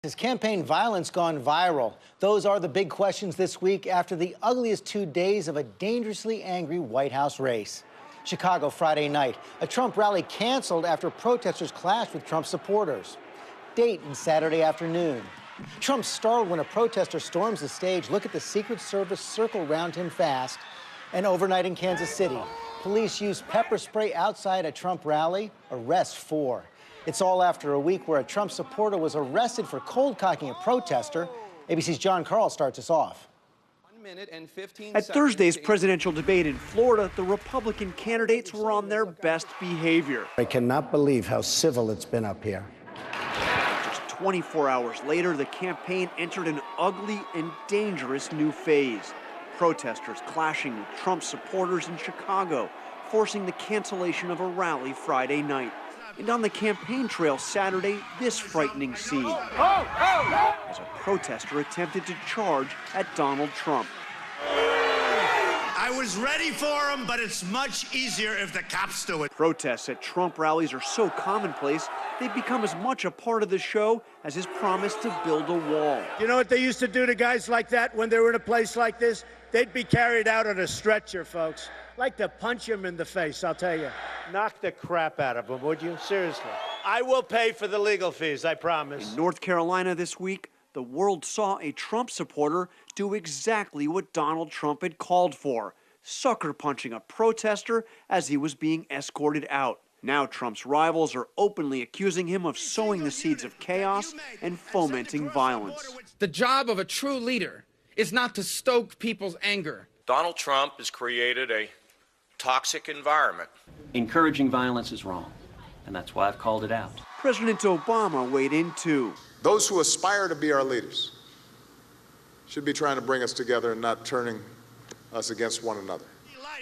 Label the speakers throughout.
Speaker 1: Has campaign violence gone viral? Those are the big questions this week after the ugliest 2 days of a dangerously angry White House race. Chicago Friday night, a Trump rally canceled after protesters clashed with Trump supporters. Dayton Saturday afternoon. Trump startled when a protester storms the stage. Look at the Secret Service circle round him fast. And overnight in Kansas City, police used pepper spray outside a Trump rally. Arrest 4. It's all after a week where a Trump supporter was arrested for cold-cocking a protester. ABC's Jonathan Karl starts us off.
Speaker 2: At Thursday's presidential debate in Florida, the Republican candidates were on their best behavior.
Speaker 3: I cannot believe how civil it's been up here.
Speaker 2: Just 24 hours later, the campaign entered an ugly and dangerous new phase. Protesters clashing with Trump supporters in Chicago, forcing the cancellation of a rally Friday night. And on the campaign trail Saturday, this frightening scene. As a protester attempted to charge at Donald Trump.
Speaker 4: I was ready for him, but it's much easier if the cops do it.
Speaker 2: Protests at Trump rallies are so commonplace, they've become as much a part of the show as his promise to build a wall.
Speaker 5: You know what they used to do to guys like that when they were in a place like this? They'd be carried out on a stretcher, folks. Like to punch him in the face, I'll tell you.
Speaker 6: Knock the crap out of him, would you? Seriously. I will pay for the legal fees, I promise.
Speaker 2: In North Carolina this week, the world saw a Trump supporter do exactly what Donald Trump had called for, sucker punching a protester as he was being escorted out. Now Trump's rivals are openly accusing him of sowing the seeds of chaos and fomenting violence.
Speaker 7: The job of a true leader is not to stoke people's anger.
Speaker 8: Donald Trump has created a toxic environment.
Speaker 9: Encouraging violence is wrong, and that's why I've called it out.
Speaker 2: President Obama weighed in too.
Speaker 10: Those who aspire to be our leaders should be trying to bring us together and not turning us against one another.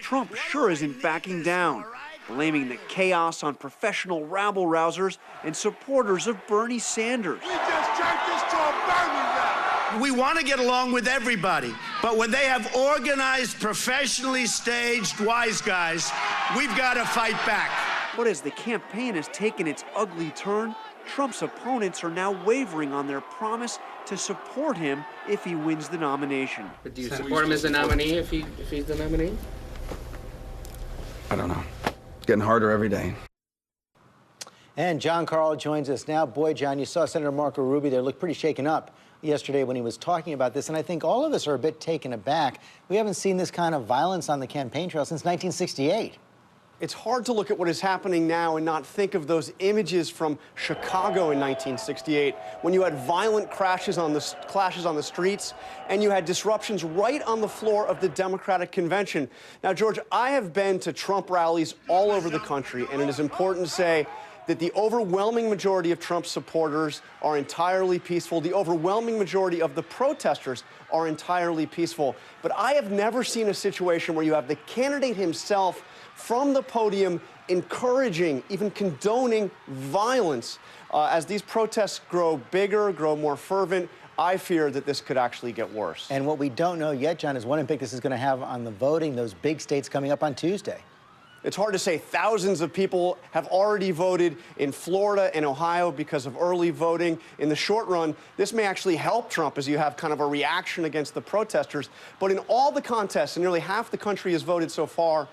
Speaker 2: Trump sure isn't backing down, blaming the chaos on professional rabble-rousers and supporters of Bernie Sanders.
Speaker 4: We just turned this to a Bernie rally. We want to get along with everybody, but when they have organized, professionally staged wise guys, we've got to fight back.
Speaker 2: But as the campaign has taken its ugly turn, Trump's opponents are now wavering on their promise to support him if he wins the nomination.
Speaker 7: But do you support him as the nominee if he's the nominee?
Speaker 11: I don't know. It's getting harder every day.
Speaker 1: And Jonathan Karl joins us now. Boy, John, you saw Senator Marco Rubio there look pretty shaken up yesterday when he was talking about this, and I think all of us are a bit taken aback. We haven't seen this kind of violence on the campaign trail since 1968.
Speaker 12: It's hard to look at what is happening now and not think of those images from Chicago in 1968, when you had violent clashes on the streets, and you had disruptions right on the floor of the Democratic convention. Now, George, I have been to Trump rallies all over the country, and it is important to say that the overwhelming majority of Trump supporters are entirely peaceful. The overwhelming majority of the protesters are entirely peaceful. But I have never seen a situation where you have the candidate himself from the podium encouraging, even condoning violence. As these protests grow bigger, grow more fervent, I fear that this could actually get worse.
Speaker 1: And what we don't know yet, John, is what impact this is going to have on the voting, those big states coming up on Tuesday.
Speaker 12: It's hard to say. Thousands of people have already voted in Florida and Ohio because of early voting. In the short run, this may actually help Trump as you have kind of a reaction against the protesters. But in all the contests, and nearly half the country has voted so far,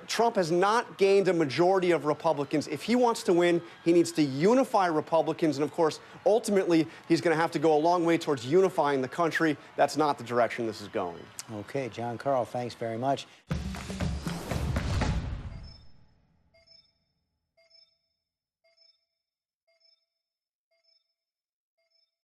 Speaker 12: Trump has not gained a majority of Republicans. If he wants to win, he needs to unify Republicans. And, of course, ultimately, he's going to have to go a long way towards unifying the country. That's not the direction this is going.
Speaker 1: Okay, Jonathan Karl, thanks very much.